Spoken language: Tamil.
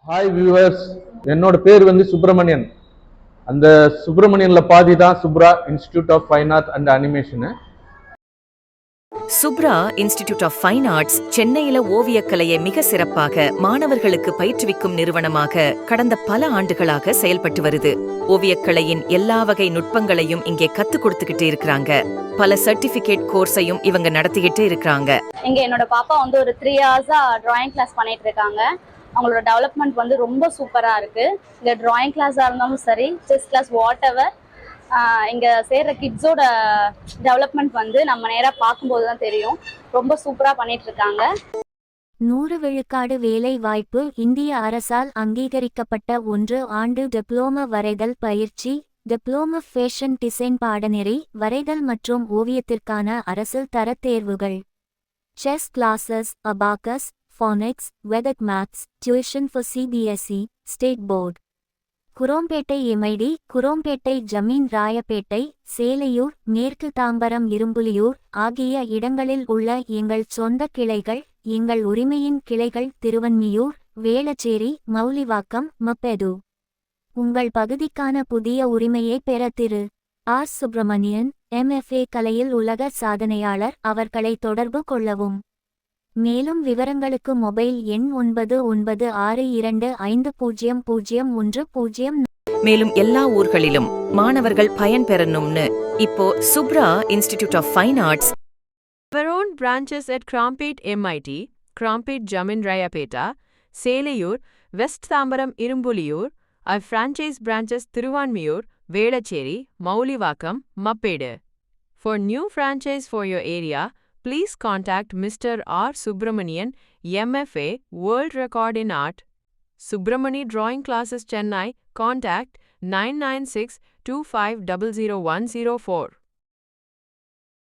ஹாய் வியூவர்ஸ், என்னோட பேர் சுப்பிரமணியன். அந்த சுப்பிரமணியன்ல பாதி தான் Subra institute of fine art and animation. Subra institute of fine arts சென்னையில ஓவியக்கலையை மிக சிறப்பாக மாணவர்களுக்கு பயிற்றுவிக்கும் நிறுவனமாக கடந்த பல ஆண்டுகளாக செயல்பட்டு வருது. ஓவியக்கலையின் எல்லா வகை நுட்பங்களையும் இங்கே கத்துக் கொடுத்துக்கிட்டு இருக்கிறாங்க. பல சர்டிபிகேட் கோர்ஸையும் இவங்க நடத்திக்கிட்டு இருக்கிறாங்க. இங்க என்னோட பாப்பா ஒரு 3 இயர்ஸா டிராயிங் கிளாஸ் பண்ணிட்டு இருக்காங்க. அவங்களோட டெவலப்மெண்ட் ரொம்ப சூப்பரா இருக்கு. இங்க டிராயிங் கிளாஸா இருந்தாலும் சரி, செஸ் கிளாஸ், வாட் எவர், இங்க சேர்ற கிட்ஸோட டெவலப்மெண்ட் நம்ம நேரா பார்க்கும்போது தான் தெரியும். ரொம்ப சூப்பரா பண்ணிட்டு இருக்காங்க. 100 விழுக்காடு வேலை வாய்ப்பு. இந்திய அரசால் அங்கீகரிக்கப்பட்ட 1 ஆண்டு டிப்ளோமா வரைதல் பயிற்சி, டிப்ளோமா ஃபேஷன் டிசைன் பாடநெறி, வரைதல் மற்றும் ஓவியத்திற்கான அரசு தரத் தேர்வுகள், chess classes, abacus, phonics, Vedic maths, tuition for CBSE, State Board. Chromepet MIT, Chromepet ஜமீன் ராயப்பேட்டை, சேலையூர், மேற்கு தாம்பரம், இரும்புலியூர் ஆகிய இடங்களில் உள்ள எங்கள் சொந்த கிளைகள். எங்கள் உரிமையின் கிளைகள் திருவன்மியூர், வேளச்சேரி, மௌலிவாக்கம், மப்பெது. உங்கள் பகுதிக்கான புதிய உரிமையை பெற திரு ஆர். சுப்பிரமணியன், MFA கலையில் உலக சாதனையாளர் அவர்களை தொடர்பு கொள்ளவும். மேலும் விவரங்களுக்கு மொபைல் எண் 9962250010. மேலும் எல்லா ஊர்களிலும் மாணவர்கள் பயன் பெறணும்னு இப்போ Subra institute of fine arts Our own branches at Krampet MIT, Krampet Jamin Rayapeta, Selayur, West Thambaram Irumbuliyur, our franchise branches Thiruvanmiyur, Velacheri, Maulivakam, Mappede. For new franchise for your area, please contact Mr. R. Subramanian, MFA, World Record in Art, Subramani Drawing Classes Chennai. Contact 996 25 00104.